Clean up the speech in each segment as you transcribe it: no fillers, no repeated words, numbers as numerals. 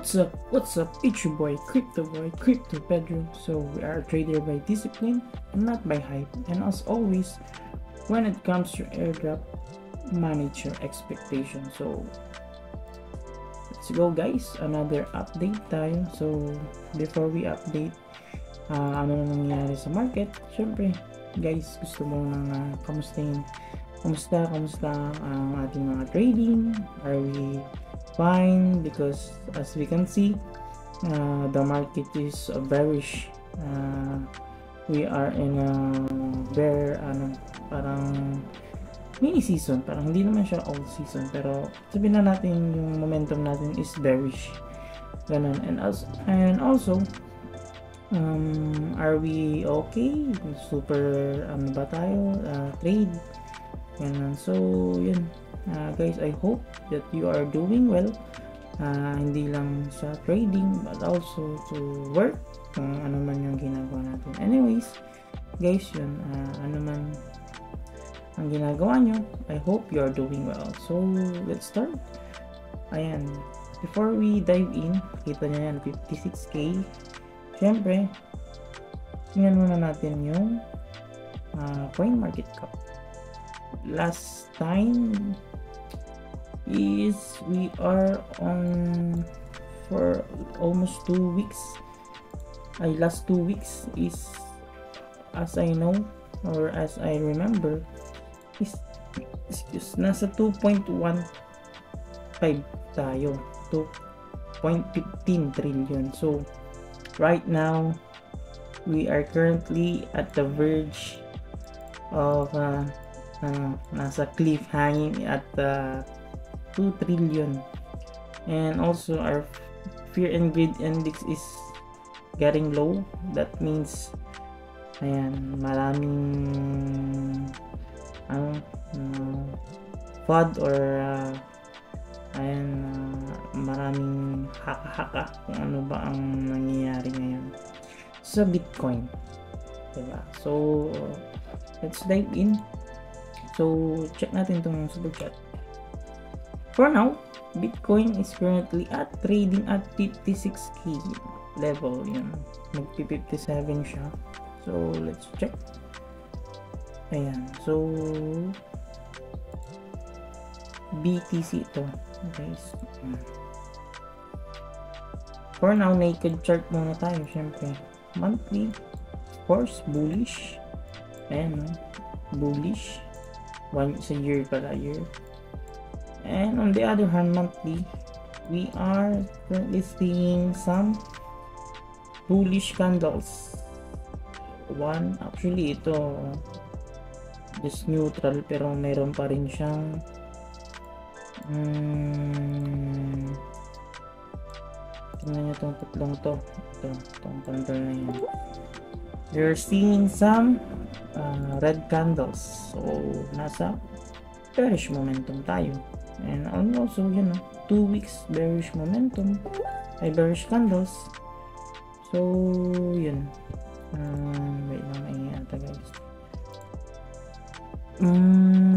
What's up? What's up? It's your boy, Crypto Pedro. So we are a trader by discipline and not by hype. And as always, when it comes to airdrop, manage your expectations. So let's go guys, another update tayo. So before we update, ano na nangyayari sa market, syempre guys, gusto mo nang kamusta ang ating mga trading? Are we fine? Because as we can see, the market is bearish. We are in a parang mini season, parang hindi naman siya all season, pero sabihin na natin yung momentum natin is bearish, ganun. And also are we okay? Super ba tayo trade, ganun. So yun, guys, I hope that you are doing well, hindi lang sa trading but also to work, kung ano man yung ginagawa natin. Anyways guys, yun, ano man ang ginagawa nyo, I hope you are doing well. So let's start. Ayan, before we dive in, kita nyo yan, 56k. Syempre tingnan muna natin yung coin market cap. Last time is we are on for almost 2 weeks. Last 2 weeks is, as I know or as I remember, is nasa 2.15 tayo, 2.15 trillion. So right now we are currently at the verge of nasa cliff hanging at 2 trillion. And also our fear and greed index is getting low. That means ayan, maraming FUD or maraming haka-haka kung ano ba ang nangyayari ngayon sa Bitcoin, diba? So let's dive in. So check natin itong super chat. For now, Bitcoin is currently trading at 56k level. Yun, mag-57 siya. So let's check. Ayan, so BTC ito, guys. For now, naked chart muna tayo. Syempre monthly, of course, bullish. Ayan, bullish. One is a year pala, year. And on the other hand, monthly, we are currently seeing some bullish candles. One, actually ito just neutral, pero meron pa rin siyang tingnan nyo itong tatlong to, itong candle na yun. We're seeing some red candles, so nasa bearish momentum tayo. And also, you know, 2 weeks bearish momentum, bearish candles. So yun, wait lang, ata guys,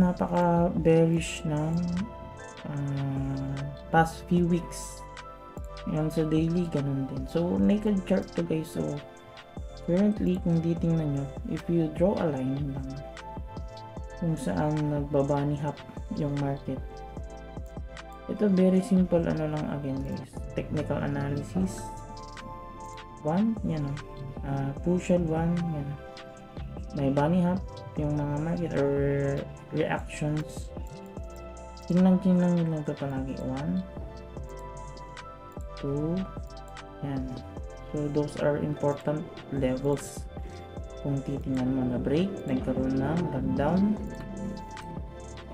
napaka bearish ng past few weeks. Yan sa daily, ganun din. So naked chart to guys. So currently, kung titingnan nyo, if you draw a line lang kung saan nagbabani hop yung market, ito very simple, ano lang again guys, technical analysis. One, yan o, crucial one, yan, may bunny hop yung mga market or reactions. Tingnan nyo lang ito palagi. 1, 2, yan. So those are important levels. Kung titingnan mo, na break, nagkaroon ng lockdown.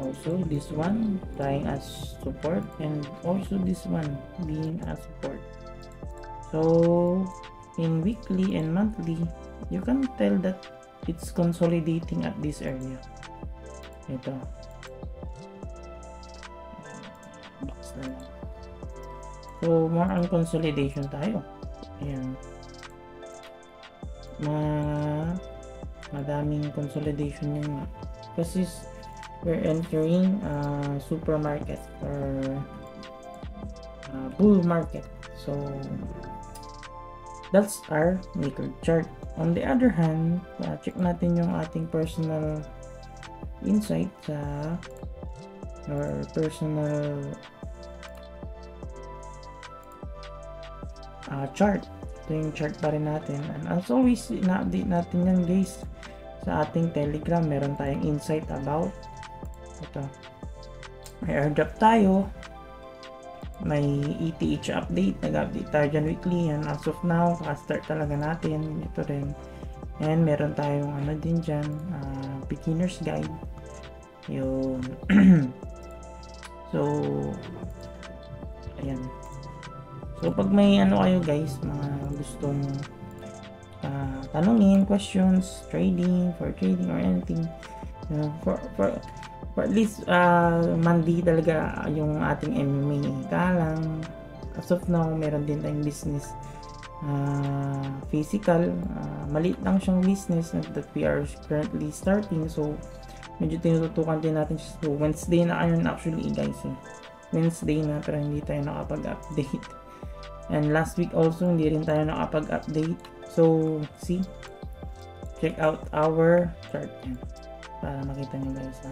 Also this one trying as support, and also this one being as support. So in weekly and monthly, you can tell that it's consolidating at this area. Ito, so more on consolidation tayo. Ayan, madaming consolidation yun kasi we're entering supermarket or bull market. So that's our maker chart. On the other hand, check natin yung ating personal insight sa or personal chart. Ito yung chart pa rin natin, and as always, ina-update natin yan guys sa ating Telegram. Meron tayong insight about ito, may airdrop tayo, may ETH update, nag-update tayo dyan weekly, and as of now start talaga natin ito rin. And meron tayong ano din dyan, beginner's guide yun. So ayan. So pag may ano kayo guys, mga gustong tanungin, questions, trading or anything, for at least Monday talaga yung ating MMA. Kalang as of now meron din tayong business physical, maliit lang siyang business that we are currently starting, so medyo tinututukan din natin siya. So Wednesday na ayun actually guys, Wednesday na, pero hindi tayo nakapag-update. And last week also hindi rin tayo nakapag-update. So see, check out our chart yan para makita nyo guys ha.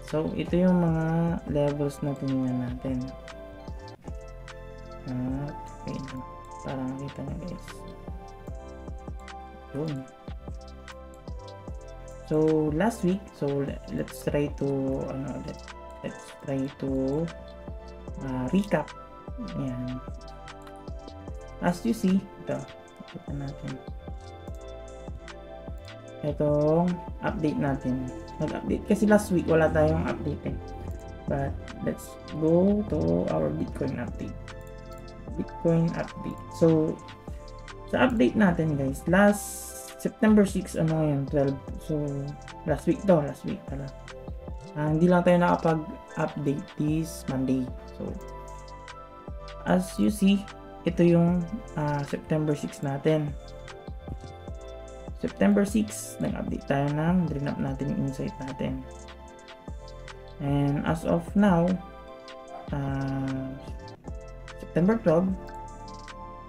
So ito yung mga levels na tinignan natin. Okay, para makita nyo guys. Yun. So last week, so let's try to recap. Ayan. As you see, ito, kita natin. Itong update natin. Nag-update kasi last week wala tayong update But let's go to our Bitcoin update. So sa update natin guys, last September 6 ano yun, 12. So last week pala. Hindi lang tayo nakapag-update this Monday. So as you see, ito yung September 6 natin. September 6, nag-update tayo ng drinap natin yung insight natin. And as of now, September 12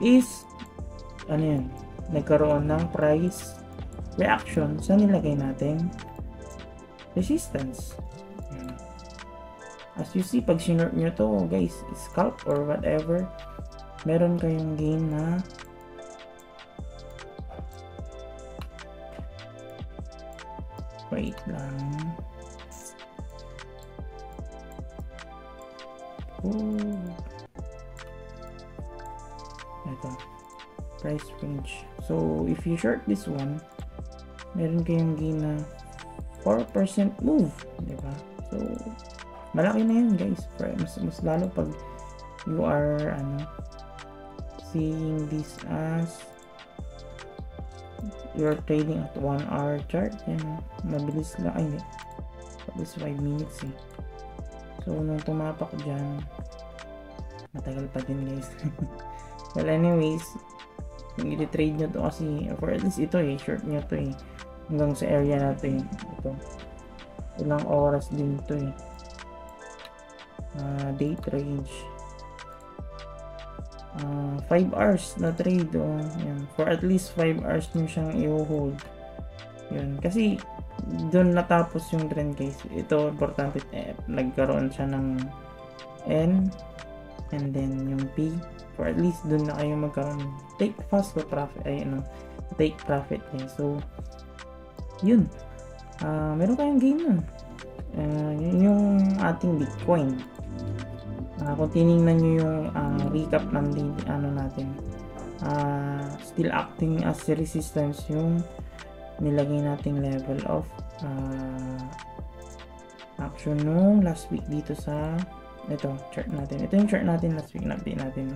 is ano yun, nagkaroon ng price reaction sa nilagay nating resistance. As you see, pag sinort nyo to guys, scalp or whatever, meron kayong gain na wait lang. Ito, price range. So if you short this one, meron kayong gain na 4% move, diba? So malaki na yun guys. Mas lalo pag you are seeing this as you're trading at 1 hour chart, mabilis lang. Ay hindi, mabilis 5 minutes So nung tumapak dyan, matagal pa din guys. Well anyways, kung i-trade nyo to kasi, for at least ito short nyo to hanggang sa area na to ito ilang oras din to date range 5 hours na trade yan. For at least 5 hours nyo siyang i-hold yun, kasi doon natapos yung trend guys. Ito importante, nagkaroon siya ng N and then yung P, for at least doon na kayo magkaroon take fast to profit take profit so yun, meron kayong gain nun. Yun yung ating Bitcoin. Kung tinignan nyo yung recap ng natin, still acting as resistance yung nilagay nating level of action nung last week dito sa ito chart natin. Ito yung chart natin last week, na-update natin.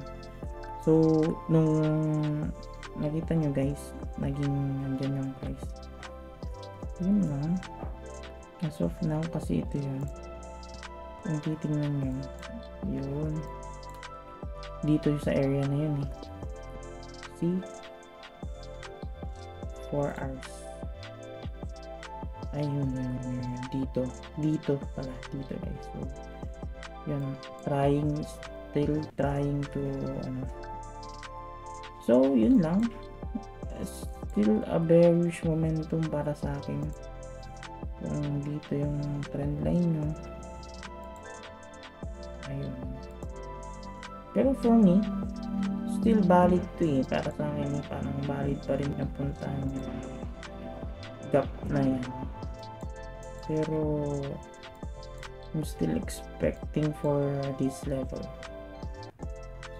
So nung nakita nyo guys, naging nandyan yung price. Yun lang. As of now kasi ito yun. Kung titingnan nyo, yun dito sa area na yun see, 4 hours. Ayun, dito pala, dito guys. So yun, trying still trying to so yun lang, still a bearish momentum para sa akin. Kung dito yung trend line nyo, ayun, pero for me still valid to para sa akin, parang valid pa rin ang puntahan yung gap na yan, pero I'm still expecting for this level.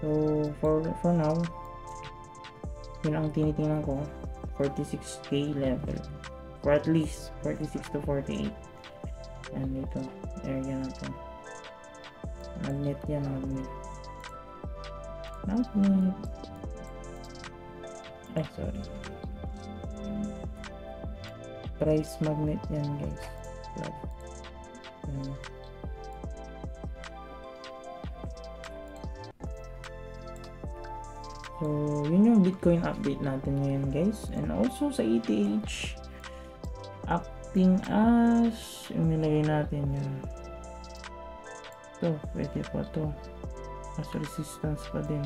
So for now, yun ang tinitingnan ko, 46k level for at least 46 to 48. And dito area na to, magnet yan, magnet, ay sorry, price magnet yan guys. So yun yung Bitcoin update natin ngayon guys. And also sa ETH, acting as, nilagay natin yun, ito pwede pa to as resistance pa din.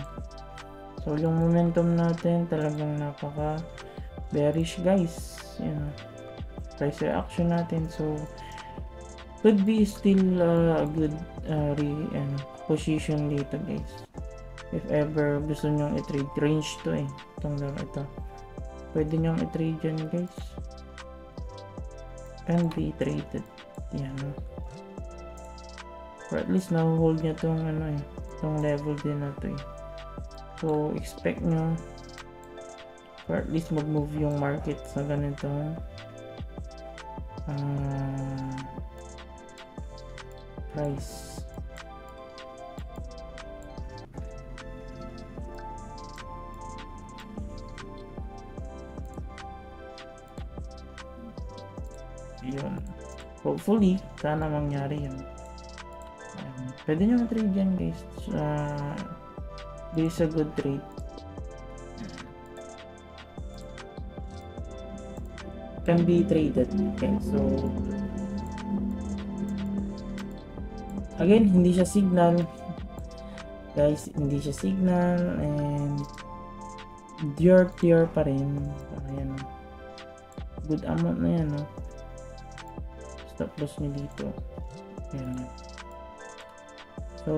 So yung momentum natin talagang napaka bearish guys, yun, price reaction natin. So could be still a good position dito guys, if ever gusto nyong i-trade. Range to itong laro ito, pwede nyong i-trade dyan guys, can be traded yan, or at least na-hold nya tong itong level din na to So expect nyo or at least mag-move yung market sa ganitong price. Yun, hopefully sana mangyari yun. Pwede nyo na-trade yan guys. This is a good trade. Can be traded. Okay, so again, hindi siya signal guys, hindi siya signal, and tier pa rin. Ayan, good amount na yan, stop loss nyo dito. Ayan. So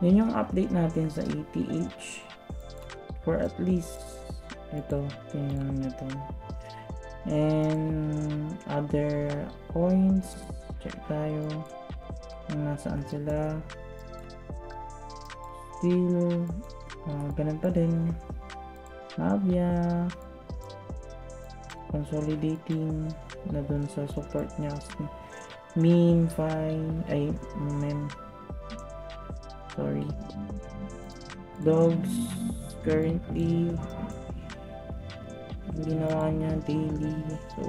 yun yung update natin sa ETH for at least ito, tingnan nyo to. And other coins, check tayo kung nasaan sila. Still ganun pa din. Navia consolidating na dun sa support nya. Dogs currently ginawa niya daily, so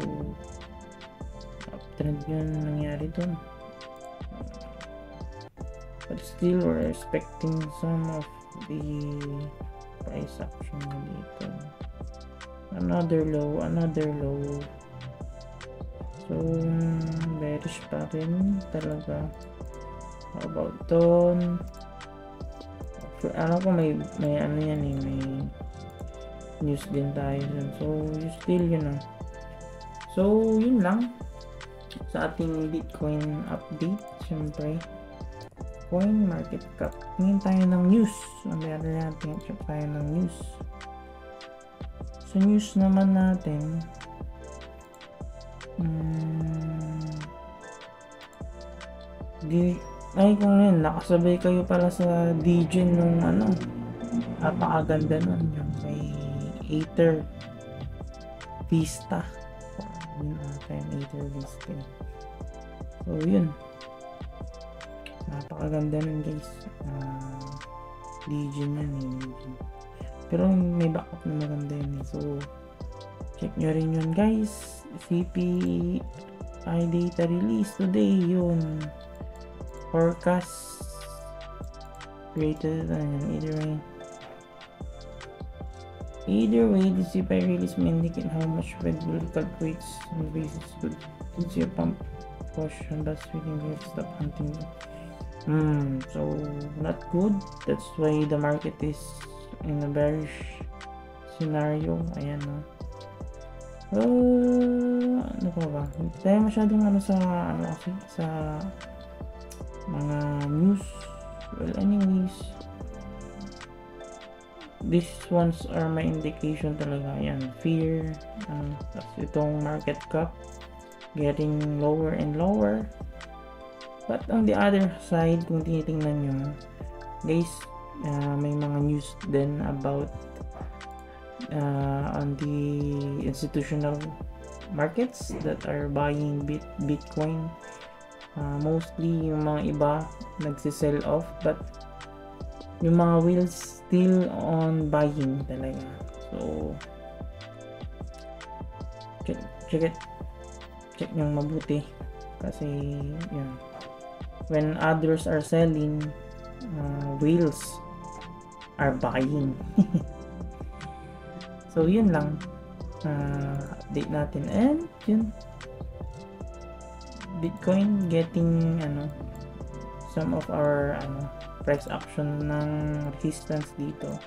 uptrend yun nangyari dun, but still we're expecting some of the price action dito. Another low, so bearish pa rin talaga. How about ton? Alam ko may ano yan may news din tayo dun. So still so yun lang sa ating Bitcoin update. Siyempre coin market cap, tingin tayo ng news. Check tayo ng news. Sa news naman natin, kung yun, nakasabay kayo pala sa Degen nung napakaganda nun, yung may Aether Vista. Yun Aether Vista. So yun, napakaganda nun guys. Degen yan pero may backup na maganda yun So check nyo rin yun guys. CPI data release today yun. Forecast created either way the CPI release may indicate how much Fed will calculate on the basis good. Since you pump push and that's within will stop hunting So not good. That's why the market is in a bearish scenario. Ayan, no. Ano pa ba? Hindi tayo masyadong sa kasi sa mga news. Well, anyways, these ones are my indication talaga. Yan, fear. Tapos itong market cap getting lower and lower. But on the other side, kung tinitingnan nyo, guys, may mga news din about on the institutional markets that are buying Bitcoin. Mostly yung mga iba nagsisell off, but yung mga whales still on buying talaga. So check nyo mabuti kasi yun, when others are selling, whales are buying. So yun lang, update natin, and yun, Bitcoin getting some of our price action ng resistance dito.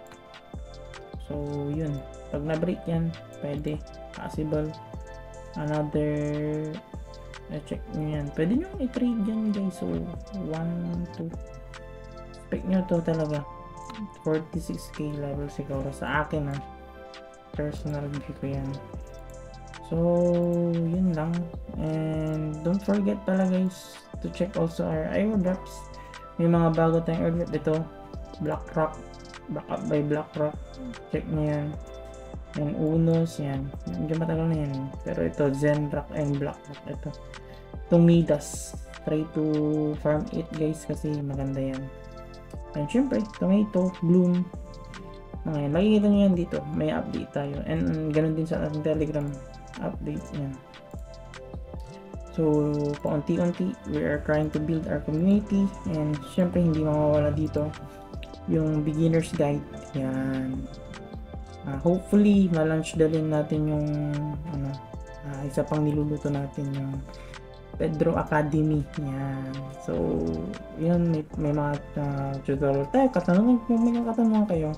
So yun, pag na-break yan, pwede, possible another, check nyo yan, pwede nyo i-trade yan guys. So 1, 2, expect nyo to talaga 46k level siguro sa akin, personal view ko yan. So yun lang, and don't forget pala guys to check also our airdrops. May mga bago tayong airdrop dito, BlackRock, backup by BlackRock, check nyo yan. And Unos, yan, medyo matagal na yan, pero ito Zenrock and BlackRock. Itong Midas, try to farm it guys kasi maganda yan. And syempre Tomato, Bloom, mga yan, makikita nyo yan dito, may update tayo, and ganun din sa ating Telegram update yan. So paunti-unti we are trying to build our community, and syempre hindi mawawala dito yung beginner's guide yan. Hopefully ma-launch dalhin natin yung isa pang niluluto natin, yung Pedro Academy yan. So yun, may mga tutorial tayo, katanungan, kung may katanungan kayo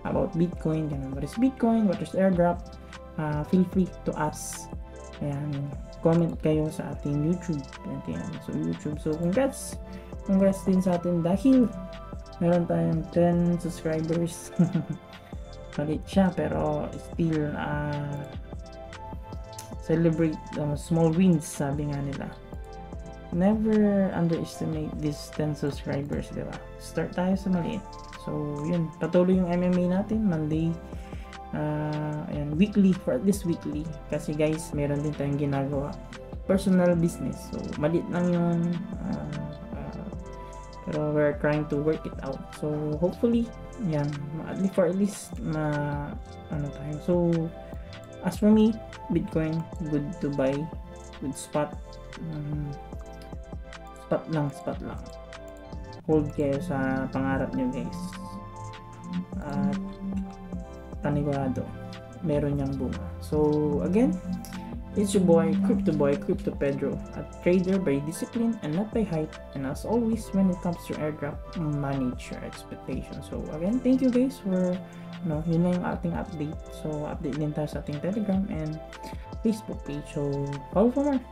about Bitcoin, yan, what is Bitcoin, what is airdrop, feel free to ask. Ayan, comment kayo sa ating YouTube. Ayan, so YouTube. So congrats din sa atin dahil meron tayong 10 subscribers. Palit siya, pero still celebrate small wins, sabi nga nila. Never underestimate these 10 subscribers, diba? Start tayo sa maliit. So yun, patuloy yung MMA natin Monday, ayan, weekly, for at least weekly, kasi guys meron din tayong ginagawa personal business, so maliit lang yun, pero we're trying to work it out. So hopefully yan, at least tayo. So as for me, Bitcoin good to buy, good spot, spot lang, hold kayo sa pangarap nyo guys, at panigurado meron niyang bunga. So again, it's your boy Crypto Pedro, a trader by discipline and not by hype, and as always when it comes to airdrop, manage your expectations. So again, thank you guys for yun na yung ating update. So update din tayo sa ating Telegram and Facebook page, so follow for more.